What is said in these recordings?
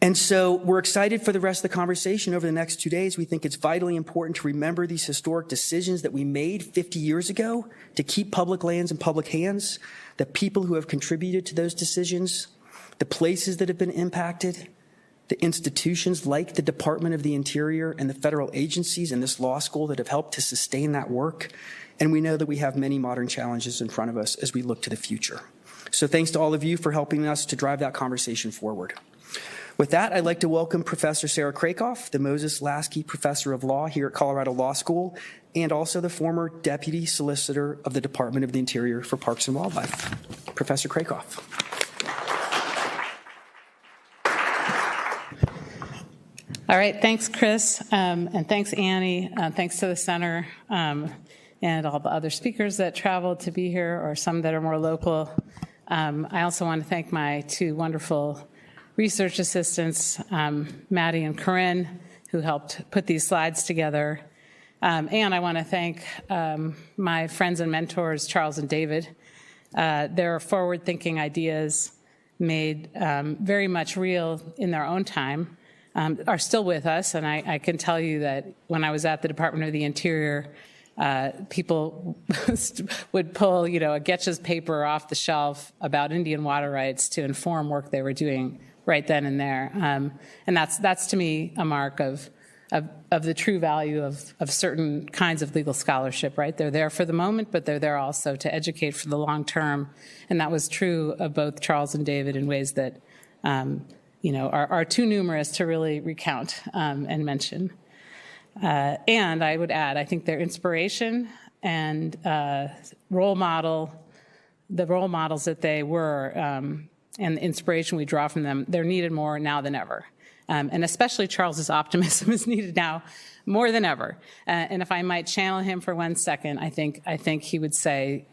And so we're excited for the rest of the conversation over the next 2 days. We think it's vitally important to remember these historic decisions that we made 50 years ago to keep public lands in public hands, the people who have contributed to those decisions, the places that have been impacted, the institutions like the Department of the Interior and the federal agencies and this law school that have helped to sustain that work. And we know that we have many modern challenges in front of us as we look to the future. So thanks to all of you for helping us to drive that conversation forward. With that, I'd like to welcome Professor Sarah Krakoff, the Moses Lasky Professor of Law here at Colorado Law School, and also the former Deputy Solicitor of the Department of the Interior for Parks and Wildlife. Professor Krakoff. All right, thanks, Chris, and thanks, Annie. Thanks to the center and all the other speakers that traveled to be here, or some that are more local. I also want to thank my two wonderful research assistants, Maddie and Corinne, who helped put these slides together. And I want to thank my friends and mentors, Charles and David. Their forward-thinking ideas made very much real in their own time, are still with us. And I can tell you that when I was at the Department of the Interior, people would pull, a Getch's paper off the shelf about Indian water rights to inform work they were doing right then and there. And that's to me a mark of the true value of certain kinds of legal scholarship, right? They're there for the moment, but they're there also to educate for the long term. And that was true of both Charles and David in ways that, are too numerous to really recount and mention. And I would add, I think their inspiration and the role models that they were, and the inspiration we draw from them, they're needed more now than ever. And especially Charles's optimism is needed now more than ever. And if I might channel him for 1 second, I think he would say,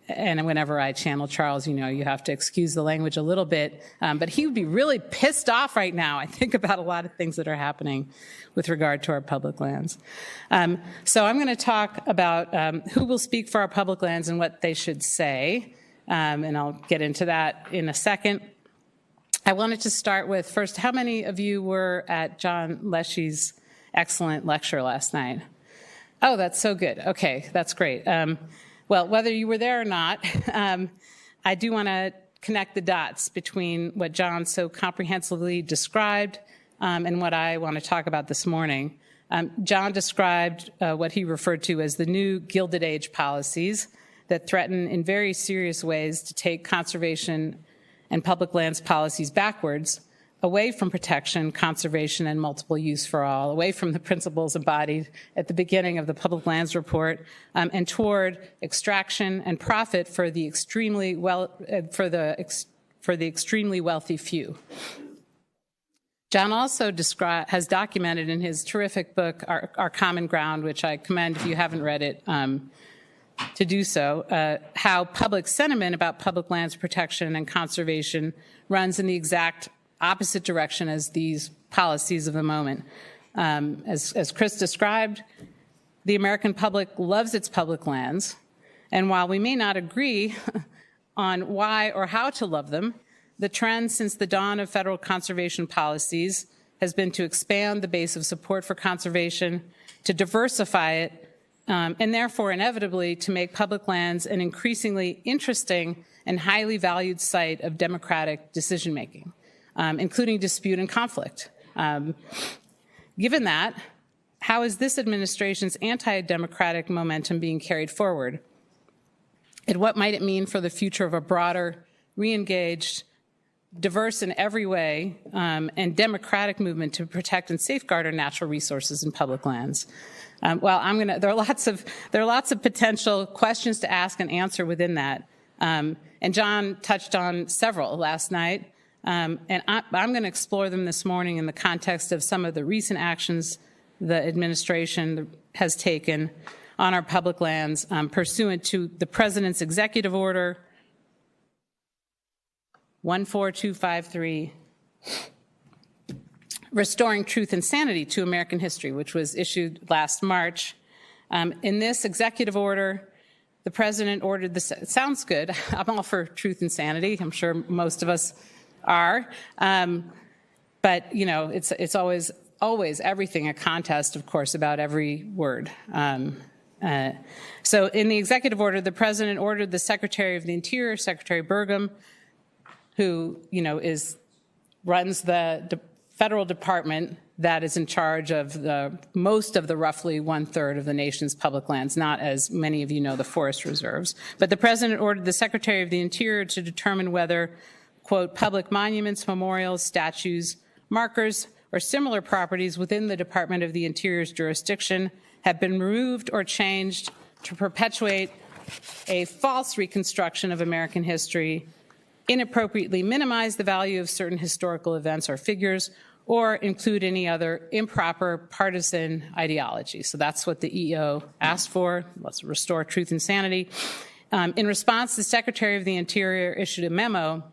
and whenever I channel Charles, you have to excuse the language a little bit, but he would be really pissed off right now, I think, about a lot of things that are happening with regard to our public lands. So I'm going to talk about who will speak for our public lands and what they should say. And I'll get into that in a second. I wanted to start with, first, how many of you were at John Leshy's excellent lecture last night? Oh, that's so good. Okay, that's great. Well, whether you were there or not, I do want to connect the dots between what John so comprehensively described and what I want to talk about this morning. John described what he referred to as the new Gilded Age policies that threaten in very serious ways to take conservation and public lands policies backwards, away from protection, conservation, and multiple use for all, away from the principles embodied at the beginning of the Public Lands Report, and toward extraction and profit for the extremely wealthy few. John also has documented in his terrific book, Our Common Ground, which I commend if you haven't read it, to do so, how public sentiment about public lands protection and conservation runs in the exact opposite direction as these policies of the moment. As Chris described, the American public loves its public lands, and while we may not agree on why or how to love them, the trend since the dawn of federal conservation policies has been to expand the base of support for conservation, to diversify it, and therefore inevitably to make public lands an increasingly interesting and highly valued site of democratic decision-making, including dispute and conflict. Given that, how is this administration's anti-democratic momentum being carried forward? And what might it mean for the future of a broader, re-engaged, diverse in every way, and democratic movement to protect and safeguard our natural resources and public lands? There are lots of potential questions to ask and answer within that. And John touched on several last night. And I'm going to explore them this morning in the context of some of the recent actions the administration has taken on our public lands pursuant to the President's Executive Order 14253, Restoring Truth and Sanity to American History, which was issued last March. In this executive order, the President ordered this. It sounds good. I'm all for truth and sanity. I'm sure most of us are. But But, you know, it's always everything a contest, of course, about every word. So in the executive order, the president ordered the Secretary of the Interior, Secretary Burgum, who, you know, runs the federal department that is in charge of most of the roughly 1/3 of the nation's public lands, not, as many of you know, the forest reserves. But the president ordered the Secretary of the Interior to determine whether, quote, public monuments, memorials, statues, markers, or similar properties within the Department of the Interior's jurisdiction have been removed or changed to perpetuate a false reconstruction of American history, inappropriately minimize the value of certain historical events or figures, or include any other improper partisan ideology. So that's what the EO asked for. Let's restore truth and sanity. In response, the Secretary of the Interior issued a memo.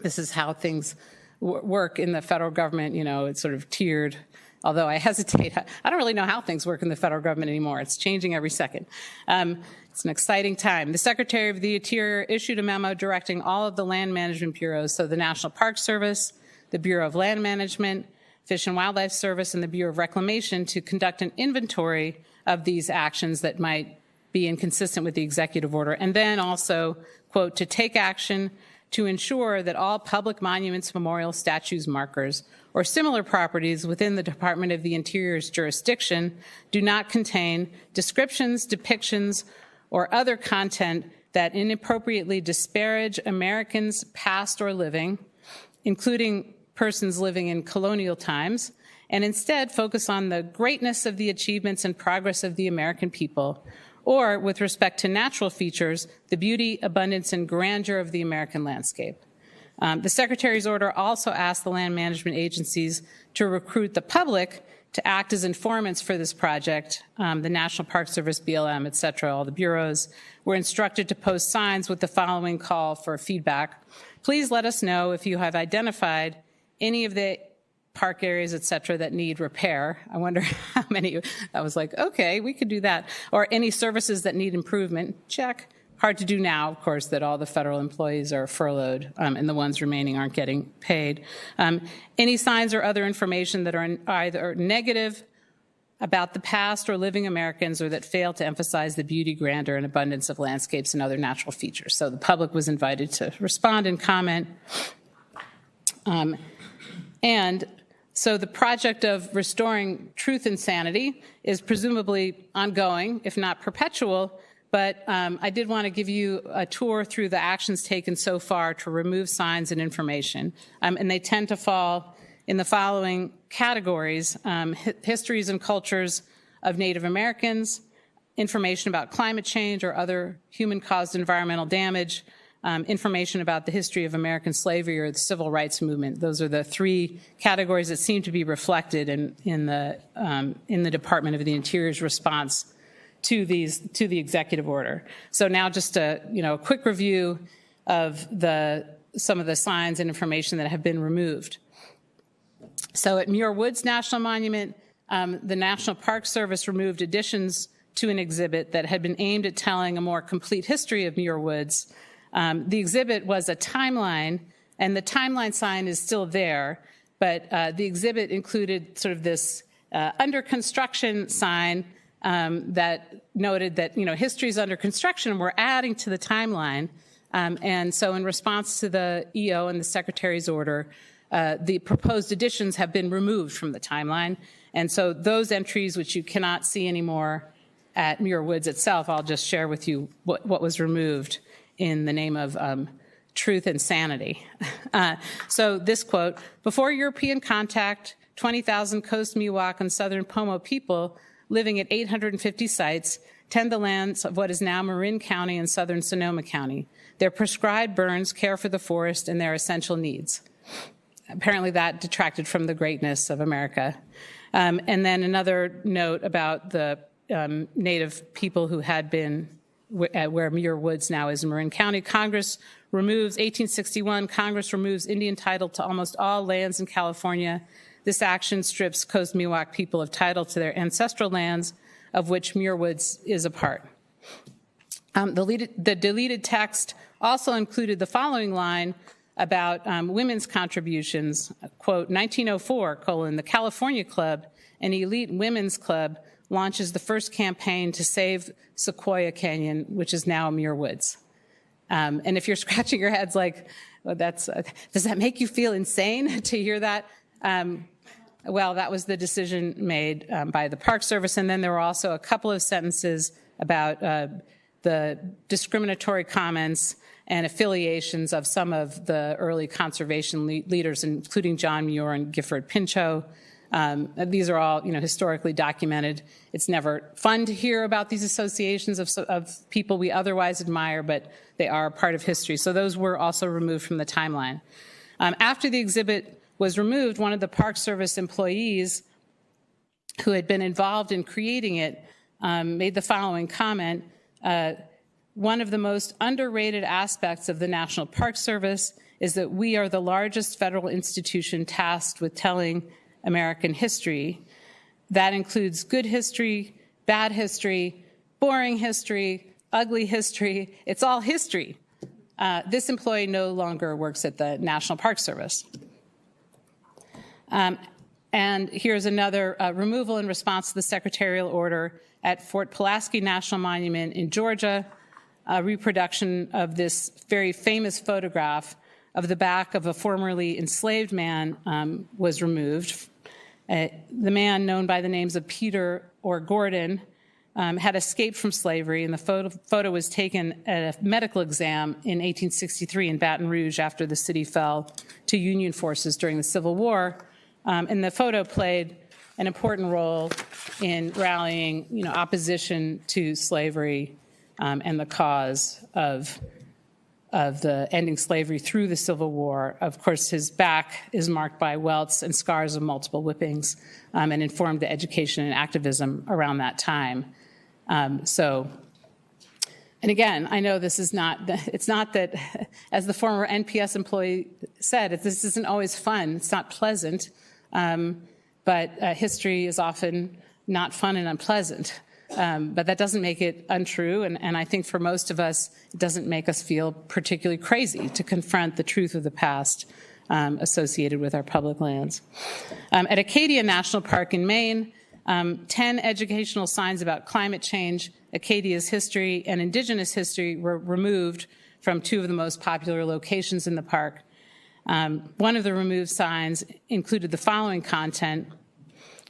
This is how things work in the federal government. You know, it's sort of tiered, although I hesitate. I don't really know how things work in the federal government anymore. It's changing every second. It's an exciting time. The Secretary of the Interior issued a memo directing all of the land management bureaus, so the National Park Service, the Bureau of Land Management, Fish and Wildlife Service, and the Bureau of Reclamation to conduct an inventory of these actions that might be inconsistent with the executive order, and then also, quote, to take action to ensure that all public monuments, memorials, statues, markers, or similar properties within the Department of the Interior's jurisdiction do not contain descriptions, depictions, or other content that inappropriately disparage Americans past or living, including persons living in colonial times, and instead focus on the greatness of the achievements and progress of the American people, or with respect to natural features, the beauty, abundance, and grandeur of the American landscape. The Secretary's order also asked the land management agencies to recruit the public to act as informants for this project. The National Park Service, BLM, et cetera, all the bureaus were instructed to post signs with the following call for feedback. Please let us know if you have identified any of the park areas, et cetera, that need repair. I wonder how many. I was like, okay, we could do that. Or any services that need improvement. Check. Hard to do now, of course, that all the federal employees are furloughed and the ones remaining aren't getting paid. Any signs or other information that are either negative about the past or living Americans, or that fail to emphasize the beauty, grandeur, and abundance of landscapes and other natural features. So the public was invited to respond and comment. And so the project of restoring truth and sanity is presumably ongoing, if not perpetual, but I did want to give you a tour through the actions taken so far to remove signs and information. And they tend to fall in the following categories: histories and cultures of Native Americans, information about climate change or other human-caused environmental damage, information about the history of American slavery or the civil rights movement. Those are the three categories that seem to be reflected in the Department of the Interior's response to the executive order. So now just a quick review of some of the signs and information that have been removed. So at Muir Woods National Monument, the National Park Service removed additions to an exhibit that had been aimed at telling a more complete history of Muir Woods. The exhibit was a timeline, and the timeline sign is still there, but the exhibit included sort of this under construction sign that noted that history is under construction, and we're adding to the timeline. And so in response to the EO and the Secretary's order, the proposed additions have been removed from the timeline. And so those entries, which you cannot see anymore at Muir Woods itself, I'll just share with you what was removed in the name of truth and sanity. So this quote: before European contact, 20,000 Coast Miwok and Southern Pomo people living at 850 sites tend the lands of what is now Marin County and Southern Sonoma County. Their prescribed burns care for the forest and their essential needs. Apparently that detracted from the greatness of America. And then another note about the Native people who had been where Muir Woods now is in Marin County. Congress removes 1861. Congress removes Indian title to almost all lands in California. This action strips Coast Miwok people of title to their ancestral lands, of which Muir Woods is a part. The deleted text also included the following line: about women's contributions. Quote, 1904, the California Club, an elite women's club, launches the first campaign to save Sequoia Canyon, which is now Muir Woods. And if you're scratching your heads like, well, does that make you feel insane to hear that? Well, that was the decision made by the Park Service. And then there were also a couple of sentences about the discriminatory comments and affiliations of some of the early conservation leaders, including John Muir and Gifford Pinchot. These are all, historically documented. It's never fun to hear about these associations of people we otherwise admire, but they are part of history. So those were also removed from the timeline. After the exhibit was removed, one of the Park Service employees who had been involved in creating it made the following comment. One of the most underrated aspects of the National Park Service is that we are the largest federal institution tasked with telling American history. That includes good history, bad history, boring history, ugly history. It's all history. This employee no longer works at the National Park Service. And here's another removal in response to the secretarial order at Fort Pulaski National Monument in Georgia. A reproduction of this very famous photograph of the back of a formerly enslaved man was removed. The man, known by the names of Peter or Gordon, had escaped from slavery, and the photo was taken at a medical exam in 1863 in Baton Rouge after the city fell to Union forces during the Civil War. And the photo played an important role in rallying, opposition to slavery and the cause of the ending slavery through the Civil War. Of course, his back is marked by welts and scars of multiple whippings, and informed the education and activism around that time. And again, I know this is it's not that, as the former NPS employee said, this isn't always fun, it's not pleasant, but history is often not fun and unpleasant. But that doesn't make it untrue, and I think for most of us, it doesn't make us feel particularly crazy to confront the truth of the past associated with our public lands. At Acadia National Park in Maine, 10 educational signs about climate change, Acadia's history, and Indigenous history were removed from two of the most popular locations in the park. One of the removed signs included the following content.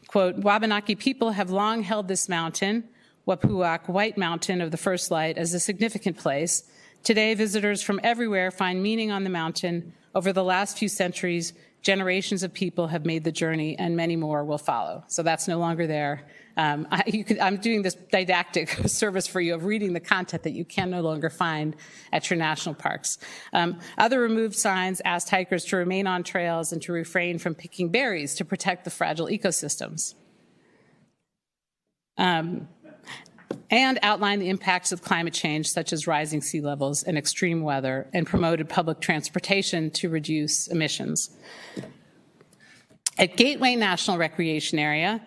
Quote, Wabanaki people have long held this mountain, Wapuak, White Mountain of the First Light, as a significant place. Today, visitors from everywhere find meaning on the mountain. Over the last few centuries, generations of people have made the journey, and many more will follow. So that's no longer there. I'm doing this didactic service for you of reading the content that you can no longer find at your national parks. Other removed signs asked hikers to remain on trails and to refrain from picking berries to protect the fragile ecosystems. And outlined the impacts of climate change, such as rising sea levels and extreme weather, and promoted public transportation to reduce emissions. At Gateway National Recreation Area,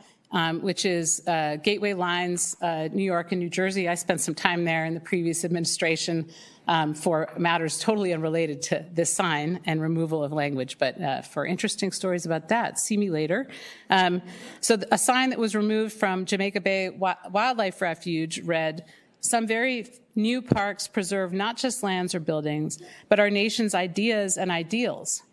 which is Gateway lines, New York and New Jersey. I spent some time there in the previous administration for matters totally unrelated to this sign and removal of language, but for interesting stories about that, see me later. So a sign that was removed from Jamaica Bay Wildlife Refuge read, some very new parks preserve not just lands or buildings, but our nation's ideas and ideals.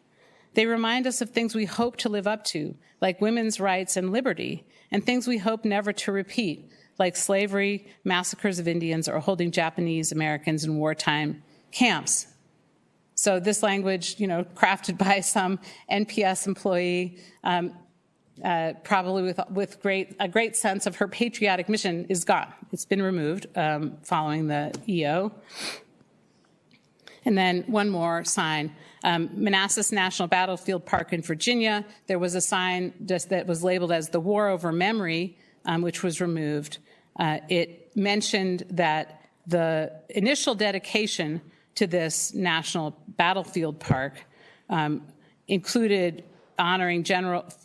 They remind us of things we hope to live up to, like women's rights and liberty, and things we hope never to repeat, like slavery, massacres of Indians, or holding Japanese Americans in wartime camps. So this language, crafted by some NPS employee, probably with a great sense of her patriotic mission, is gone. It's been removed following the EO. And then one more sign. Manassas National Battlefield Park in Virginia, there was a sign that was labeled as the War Over Memory, which was removed. It mentioned that the initial dedication to this national battlefield park included honoring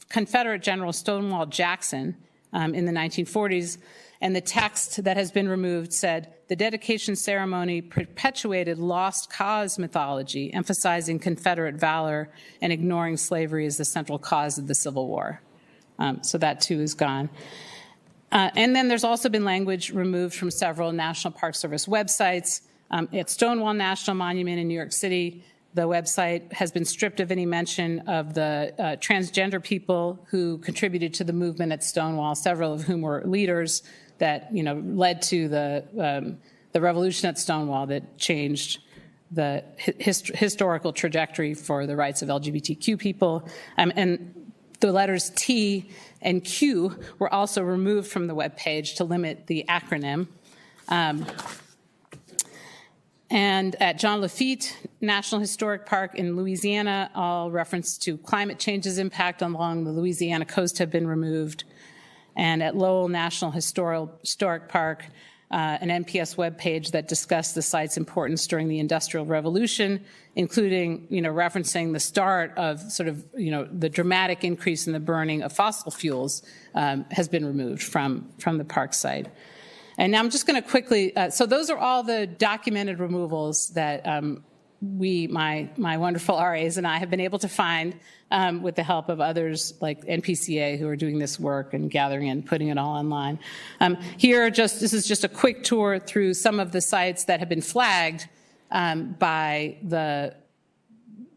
Confederate General Stonewall Jackson in the 1940s, And the text that has been removed said, the dedication ceremony perpetuated lost cause mythology, emphasizing Confederate valor and ignoring slavery as the central cause of the Civil War. So that too is gone. And then there's also been language removed from several National Park Service websites. At Stonewall National Monument in New York City, the website has been stripped of any mention of the transgender people who contributed to the movement at Stonewall, several of whom were leaders that led to the revolution at Stonewall that changed the historical trajectory for the rights of LGBTQ people. And the letters T and Q were also removed from the webpage to limit the acronym. And at John Lafitte National Historic Park in Louisiana, all reference to climate change's impact along the Louisiana coast have been removed. And at Lowell National Historic Park, an NPS webpage that discussed the site's importance during the Industrial Revolution, including, referencing the start of sort of, the dramatic increase in the burning of fossil fuels, has been removed from the park site. And now I'm just going to quickly, so those are all the documented removals that my wonderful RAs and I have been able to find with the help of others like NPCA who are doing this work and gathering and putting it all online. This is just a quick tour through some of the sites that have been flagged by the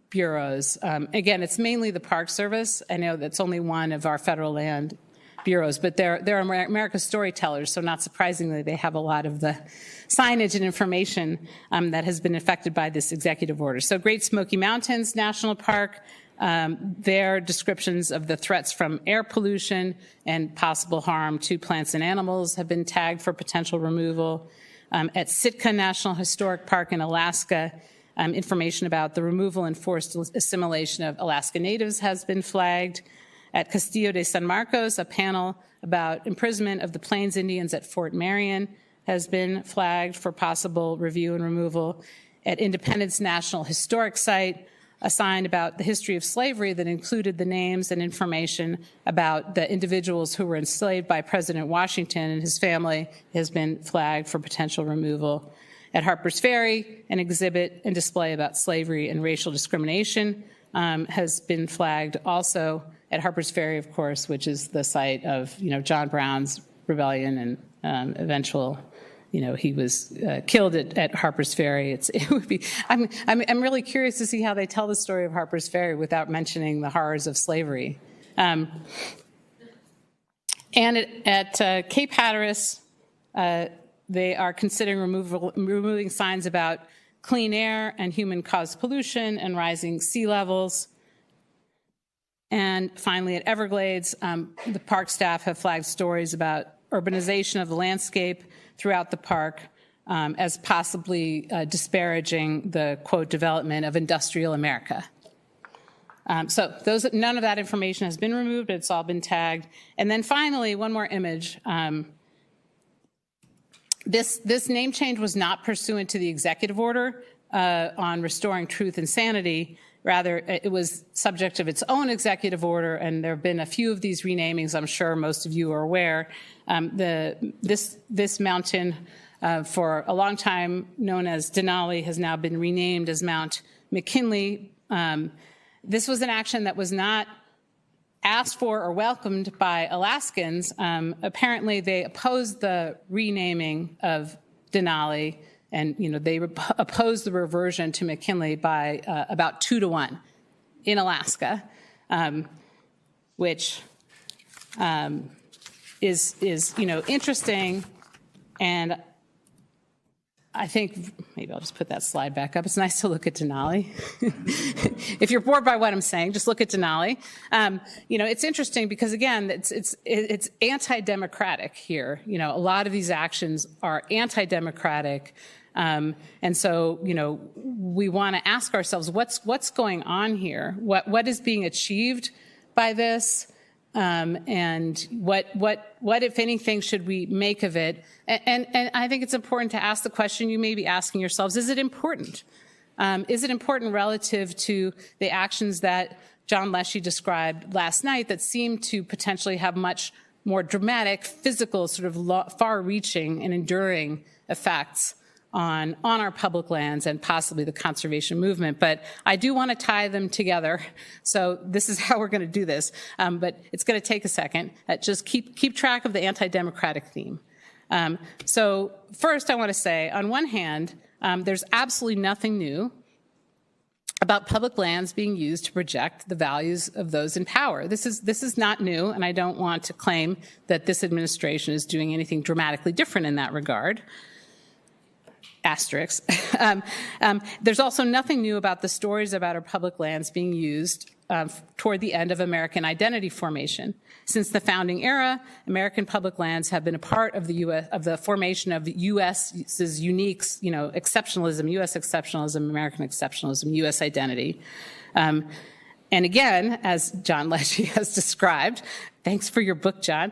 bureaus. Again, it's mainly the Park Service. I know that's only one of our federal land bureaus, but they're America's storytellers, so not surprisingly, they have a lot of the signage and information that has been affected by this executive order. So Great Smoky Mountains National Park, their descriptions of the threats from air pollution and possible harm to plants and animals have been tagged for potential removal. At Sitka National Historic Park in Alaska, information about the removal and forced assimilation of Alaska Natives has been flagged. At Castillo de San Marcos, a panel about imprisonment of the Plains Indians at Fort Marion has been flagged for possible review and removal. At Independence National Historic Site, a sign about the history of slavery that included the names and information about the individuals who were enslaved by President Washington and his family has been flagged for potential removal. At Harper's Ferry, an exhibit and display about slavery and racial discrimination has been flagged also at Harper's Ferry, of course, which is the site of, John Brown's rebellion and eventual, he was killed at Harper's Ferry. I'm really curious to see how they tell the story of Harper's Ferry without mentioning the horrors of slavery. And at Cape Hatteras, they are considering removing signs about clean air and human-caused pollution and rising sea levels. And finally, at Everglades, the park staff have flagged stories about urbanization of the landscape throughout the park as possibly disparaging the, quote, development of industrial America. So none of that information has been removed, but it's all been tagged. And then finally, one more image. This name change was not pursuant to the executive order on restoring truth and sanity. Rather, it was subject of its own executive order, and there have been a few of these renamings. I'm sure most of you are aware. This mountain, for a long time known as Denali, has now been renamed as Mount McKinley. This was an action that was not asked for or welcomed by Alaskans. Apparently, they opposed the renaming of Denali, and they opposed the reversion to McKinley by about 2-1 in Alaska, which is interesting. And I think maybe I'll just put that slide back up. It's nice to look at Denali. If you're bored by what I'm saying, just look at Denali. It's interesting because again, it's anti-democratic here. A lot of these actions are anti-democratic. And so, we want to ask ourselves, what's going on here? What is being achieved by this? And what, if anything, should we make of it? And I think it's important to ask the question you may be asking yourselves, is it important? Is it important relative to the actions that John Lasky described last night that seem to potentially have much more dramatic, physical, sort of far-reaching and enduring effects on our public lands and possibly the conservation movement. But I do want to tie them together. So this is how we're going to do this. But it's going to take a second. Just keep track of the anti-democratic theme. So first, I want to say, on one hand, there's absolutely nothing new about public lands being used to project the values of those in power. This is not new, and I don't want to claim that this administration is doing anything dramatically different in that regard. Asterisks. There's also nothing new about the stories about our public lands being used toward the end of American identity formation. Since the founding era, American public lands have been a part of the formation of the U.S.'s unique, exceptionalism, U.S. exceptionalism, American exceptionalism, U.S. identity. And again, as John Lasky has described, thanks for your book, John,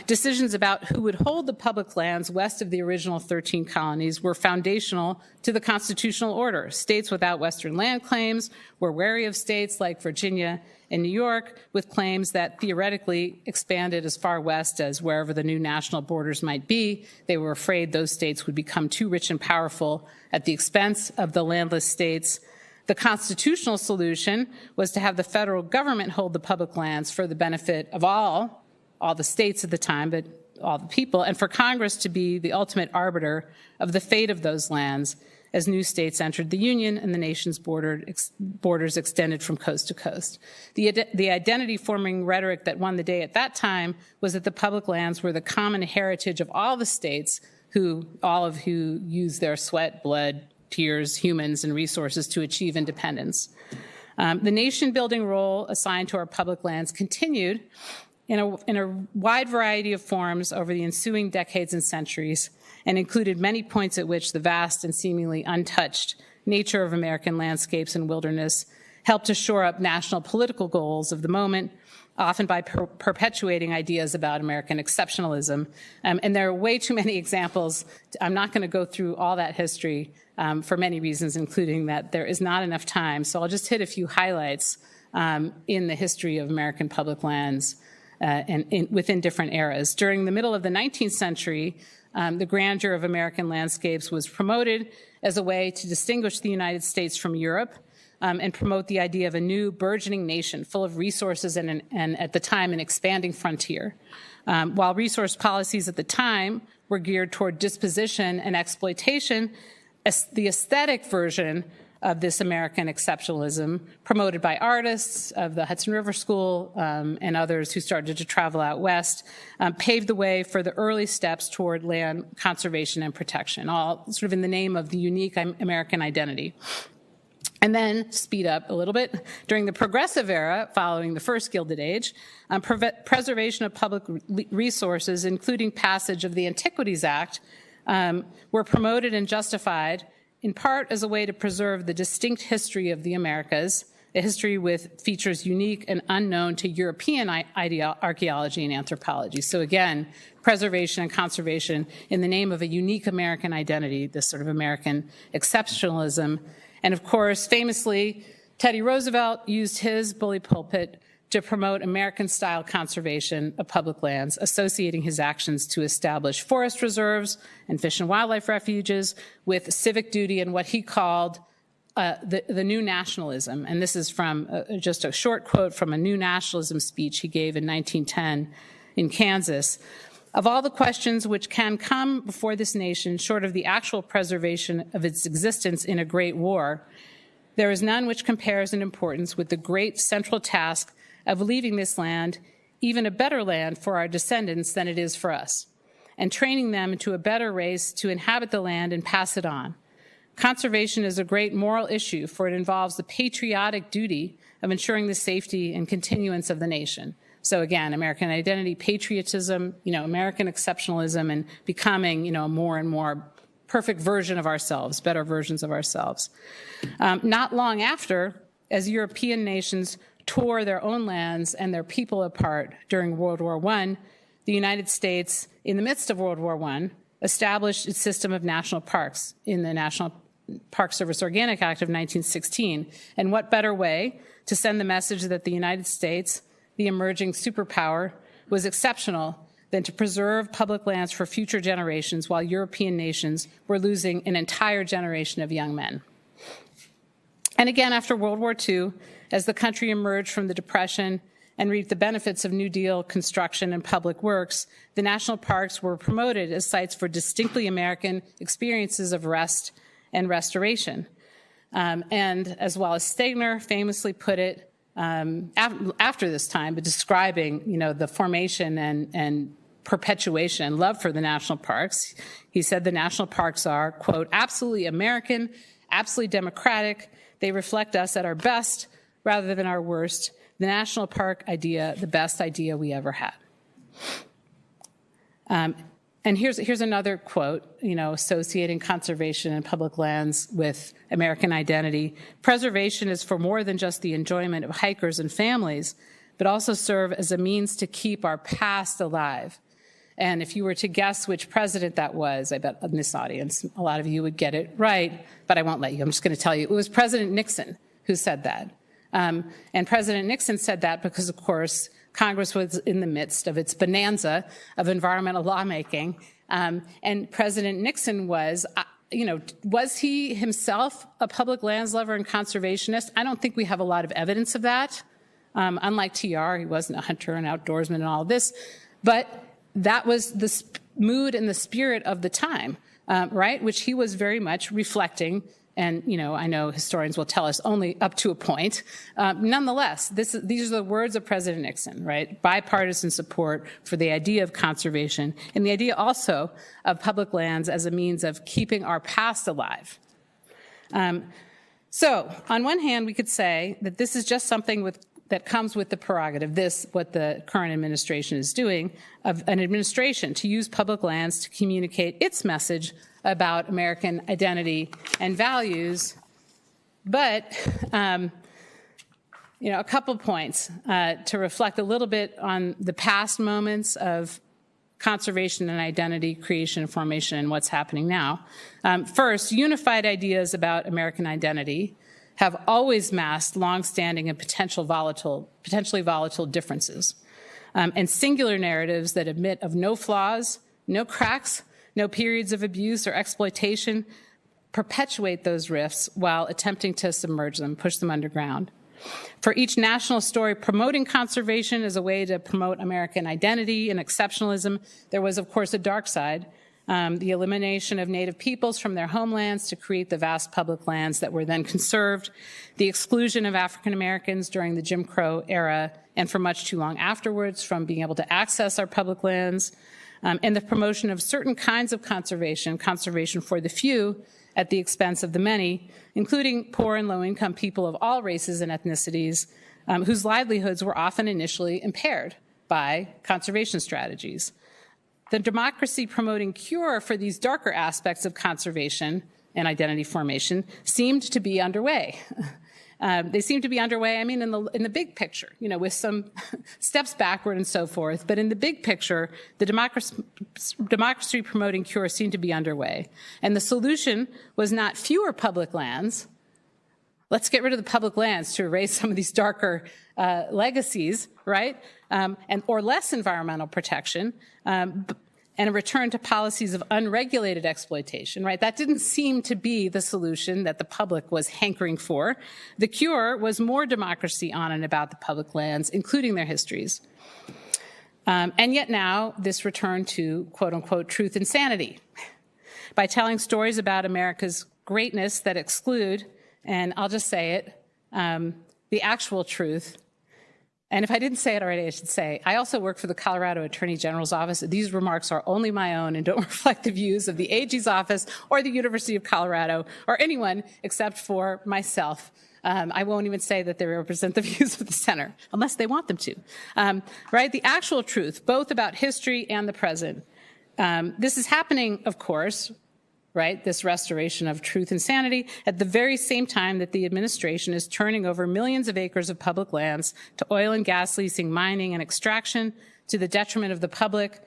decisions about who would hold the public lands west of the original 13 colonies were foundational to the constitutional order. States without Western land claims were wary of states like Virginia and New York with claims that theoretically expanded as far west as wherever the new national borders might be. They were afraid those states would become too rich and powerful at the expense of the landless states. The constitutional solution was to have the federal government hold the public lands for the benefit of all the states at the time, but all the people, and for Congress to be the ultimate arbiter of the fate of those lands as new states entered the Union and the nation's borders extended from coast to coast. The identity-forming rhetoric that won the day at that time was that the public lands were the common heritage of all the states, all of who used their sweat, blood, tears, humans, and resources to achieve independence. The nation-building role assigned to our public lands continued in a wide variety of forms over the ensuing decades and centuries, and included many points at which the vast and seemingly untouched nature of American landscapes and wilderness helped to shore up national political goals of the moment, often by perpetuating ideas about American exceptionalism. And there are way too many examples. I'm not going to go through all that history for many reasons, including that there is not enough time. So I'll just hit a few highlights in the history of American public lands and within different eras. During the middle of the 19th century, the grandeur of American landscapes was promoted as a way to distinguish the United States from Europe and promote the idea of a new burgeoning nation full of resources and at the time, an expanding frontier. While resource policies at the time were geared toward dispossession and exploitation, the aesthetic version of this American exceptionalism, promoted by artists of the Hudson River School and others who started to travel out west, paved the way for the early steps toward land conservation and protection, all sort of in the name of the unique American identity. And then, speed up a little bit, during the Progressive era, following the first Gilded Age, preservation of public resources, including passage of the Antiquities Act, were promoted and justified in part as a way to preserve the distinct history of the Americas, a history with features unique and unknown to European archaeology and anthropology. So again, preservation and conservation in the name of a unique American identity, this sort of American exceptionalism. And of course, famously, Teddy Roosevelt used his bully pulpit to promote American-style conservation of public lands, associating his actions to establish forest reserves and fish and wildlife refuges with civic duty and what he called the new nationalism. And this is from just a short quote from a new nationalism speech he gave in 1910 in Kansas. Of all the questions which can come before this nation, short of the actual preservation of its existence in a great war, there is none which compares in importance with the great central task of leaving this land, even a better land for our descendants than it is for us, and training them into a better race to inhabit the land and pass it on. Conservation is a great moral issue, for it involves the patriotic duty of ensuring the safety and continuance of the nation. So again, American identity, patriotism, American exceptionalism, and becoming, a more and more perfect version of ourselves, better versions of ourselves. Not long after, as European nations tore their own lands and their people apart during World War I, the United States, in the midst of World War I, established its system of national parks in the National Park Service Organic Act of 1916. And what better way to send the message that the United States, the emerging superpower, was exceptional than to preserve public lands for future generations while European nations were losing an entire generation of young men. And again, after World War II, as the country emerged from the Depression and reaped the benefits of New Deal construction and public works, the national parks were promoted as sites for distinctly American experiences of rest and restoration. And as Wallace Stegner famously put it after this time, but describing, the formation and perpetuation and love for the national parks, he said the national parks are, quote, absolutely American, absolutely democratic. They reflect us at our best rather than our worst. The national park idea, the best idea we ever had. And here's another quote, associating conservation and public lands with American identity. Preservation is for more than just the enjoyment of hikers and families, but also serve as a means to keep our past alive. And if you were to guess which president that was, I bet in this audience, a lot of you would get it right, but I won't let you. I'm just going to tell you. It was President Nixon who said that. And President Nixon said that because, of course, Congress was in the midst of its bonanza of environmental lawmaking. And President Nixon was he himself a public lands lover and conservationist? I don't think we have a lot of evidence of that. Unlike TR, he wasn't a hunter and outdoorsman and all of this. But that was the mood and the spirit of the time, right? Which he was very much reflecting. And, I know historians will tell us only up to a point. Nonetheless, these are the words of President Nixon, right? Bipartisan support for the idea of conservation and the idea also of public lands as a means of keeping our past alive. So on one hand, we could say that this is just something that comes with the prerogative, what the current administration is doing, of an administration to use public lands to communicate its message about American identity and values. But, a couple points to reflect a little bit on the past moments of conservation and identity creation and formation and what's happening now. First, unified ideas about American identity have always masked longstanding and potentially volatile differences, and singular narratives that admit of no flaws, no cracks, no periods of abuse or exploitation perpetuate those rifts while attempting to submerge them, push them underground. For each national story promoting conservation as a way to promote American identity and exceptionalism, there was, of course, a dark side. The elimination of Native peoples from their homelands to create the vast public lands that were then conserved, the exclusion of African Americans during the Jim Crow era and for much too long afterwards from being able to access our public lands, and the promotion of certain kinds of conservation for the few at the expense of the many, including poor and low-income people of all races and ethnicities, whose livelihoods were often initially impaired by conservation strategies. The democracy-promoting cure for these darker aspects of conservation and identity formation seemed to be underway. They seem to be underway, in the big picture, with some steps backward and so forth. But in the big picture, the democracy-promoting cure seemed to be underway. And the solution was not fewer public lands. Let's get rid of the public lands to erase some of these darker legacies, right? Or less environmental protection, and a return to policies of unregulated exploitation, right? That didn't seem to be the solution that the public was hankering for. The cure was more democracy on and about the public lands, including their histories. And yet now, this return to, quote unquote, truth and sanity. By telling stories about America's greatness that exclude, and I'll just say it, the actual truth. And if I didn't say it already, I should say, I also work for the Colorado Attorney General's office. These remarks are only my own and don't reflect the views of the AG's office or the University of Colorado or anyone except for myself. I won't even say that they represent the views of the center, unless they want them to. Right? The actual truth, both about history and the present. This is happening, of course, right, this restoration of truth and sanity, at the very same time that the administration is turning over millions of acres of public lands to oil and gas leasing, mining, and extraction to the detriment of the public,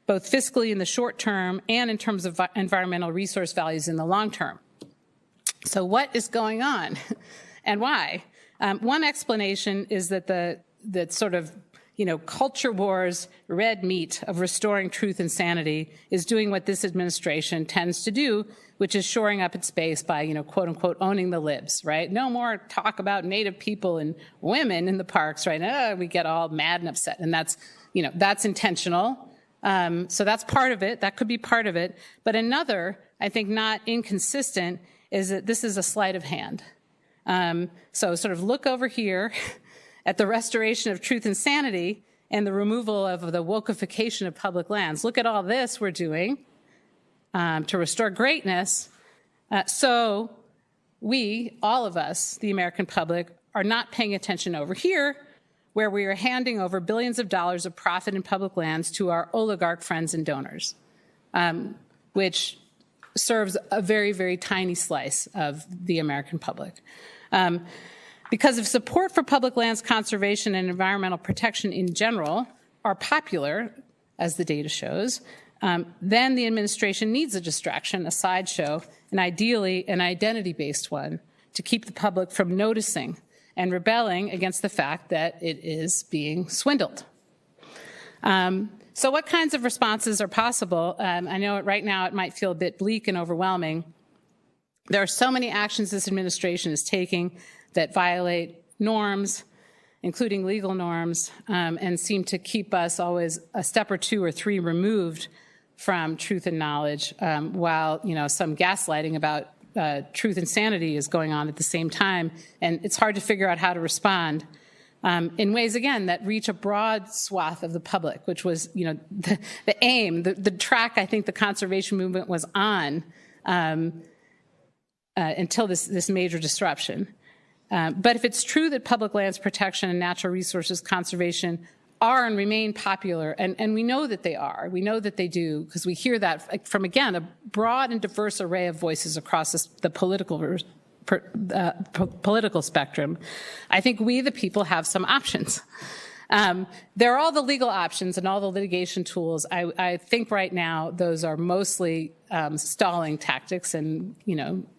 both fiscally in the short term and in terms of environmental resource values in the long term. So what is going on and why? One explanation is that that sort of culture wars, red meat of restoring truth and sanity is doing what this administration tends to do, which is shoring up its base by, quote unquote, owning the libs, right? No more talk about Native people and women in the parks, right? We get all mad and upset. And that's intentional. So that's part of it. That could be part of it. But another, I think not inconsistent, is that this is a sleight of hand. So sort of look over here at the restoration of truth and sanity and the removal of the wokeification of public lands. Look at all this we're doing to restore greatness. So we, all of us, the American public, are not paying attention over here, where we are handing over billions of dollars of profit in public lands to our oligarch friends and donors, which serves a very, very tiny slice of the American public. Because if support for public lands conservation and environmental protection in general are popular, as the data shows, then the administration needs a distraction, a sideshow, and ideally an identity-based one to keep the public from noticing and rebelling against the fact that it is being swindled. So what kinds of responses are possible? I know right now it might feel a bit bleak and overwhelming. There are so many actions this administration is taking that violate norms, including legal norms, and seem to keep us always a step or two or three removed from truth and knowledge, while some gaslighting about truth and sanity is going on at the same time, and it's hard to figure out how to respond in ways, again, that reach a broad swath of the public, which was, the aim, the track I think the conservation movement was on until this major disruption. But if it's true that public lands protection and natural resources conservation are and remain popular, and we know that they are, we know that they do, because we hear that from, again, a broad and diverse array of voices across the political spectrum, I think we, the people, have some options. There are all the legal options and all the litigation tools. I think right now those are mostly stalling tactics, and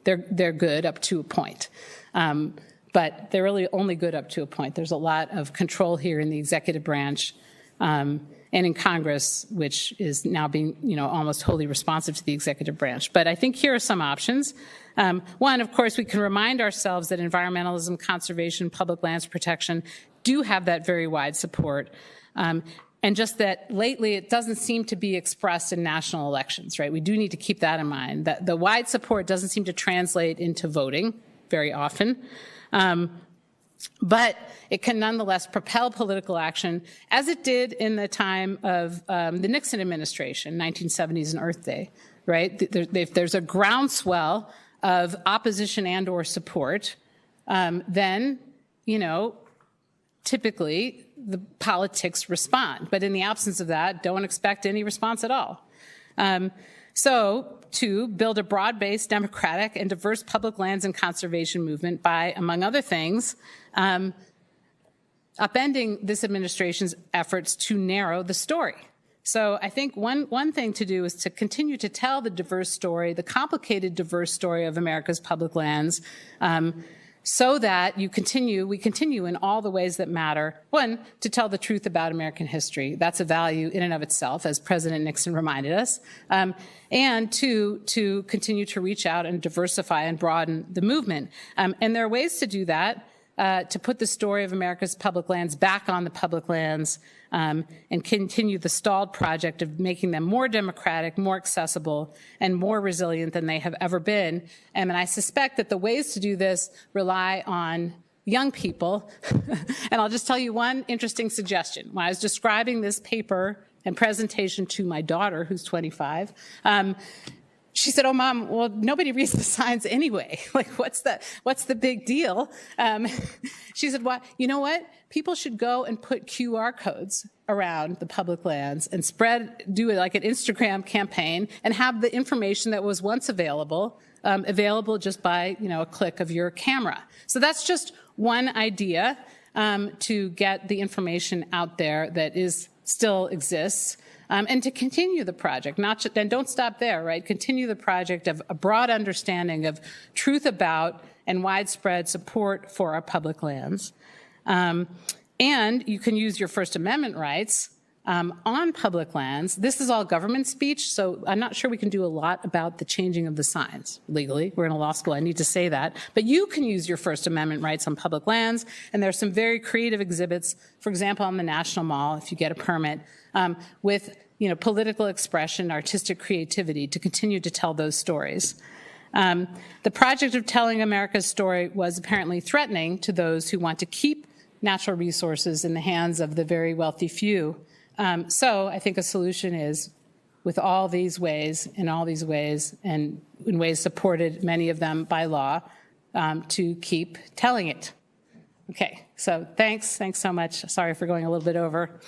they're good up to a point. But they're really only good up to a point. There's a lot of control here in the executive branch and in Congress, which is now being, almost wholly responsive to the executive branch. But I think here are some options. One, of course, we can remind ourselves that environmentalism, conservation, public lands protection do have that very wide support. And just that lately it doesn't seem to be expressed in national elections, right? We do need to keep that in mind, that the wide support doesn't seem to translate into voting very often. But it can nonetheless propel political action, as it did in the time of the Nixon administration, 1970s and Earth Day, right? If there's a groundswell of opposition and or support, then, typically the politics respond. But in the absence of that, don't expect any response at all. So, to build a broad-based, democratic, and diverse public lands and conservation movement by, among other things, upending this administration's efforts to narrow the story. So I think one thing to do is to continue to tell the diverse story, the complicated, diverse story of America's public lands, so that we continue in all the ways that matter. One, to tell the truth about American history. That's a value in and of itself, as President Nixon reminded us. And two, to continue to reach out and diversify and broaden the movement. And there are ways to do that, to put the story of America's public lands back on the public lands, and continue the stalled project of making them more democratic, more accessible, and more resilient than they have ever been. And I suspect that the ways to do this rely on young people. And I'll just tell you one interesting suggestion. When I was describing this paper and presentation to my daughter, who's 25, she said, "Oh, Mom, well, nobody reads the signs anyway. Like, what's the big deal?" She said, "Well, you know what? People should go and put QR codes around the public lands and do it like an Instagram campaign and have the information that was once available just by, a click of your camera." So that's just one idea to get the information out there that still exists. And to continue the project, and don't stop there, right? Continue the project of a broad understanding of truth about and widespread support for our public lands. And you can use your First Amendment rights on public lands. This is all government speech, so I'm not sure we can do a lot about the changing of the signs legally. We're in a law school, I need to say that. But you can use your First Amendment rights on public lands, and there are some very creative exhibits, for example, on the National Mall, if you get a permit, with political expression, artistic creativity to continue to tell those stories. The project of telling America's story was apparently threatening to those who want to keep natural resources in the hands of the very wealthy few. So I think a solution is, with all these ways, in all these ways, and in ways supported, many of them by law, to keep telling it. Okay, so thanks so much. Sorry for going a little bit over.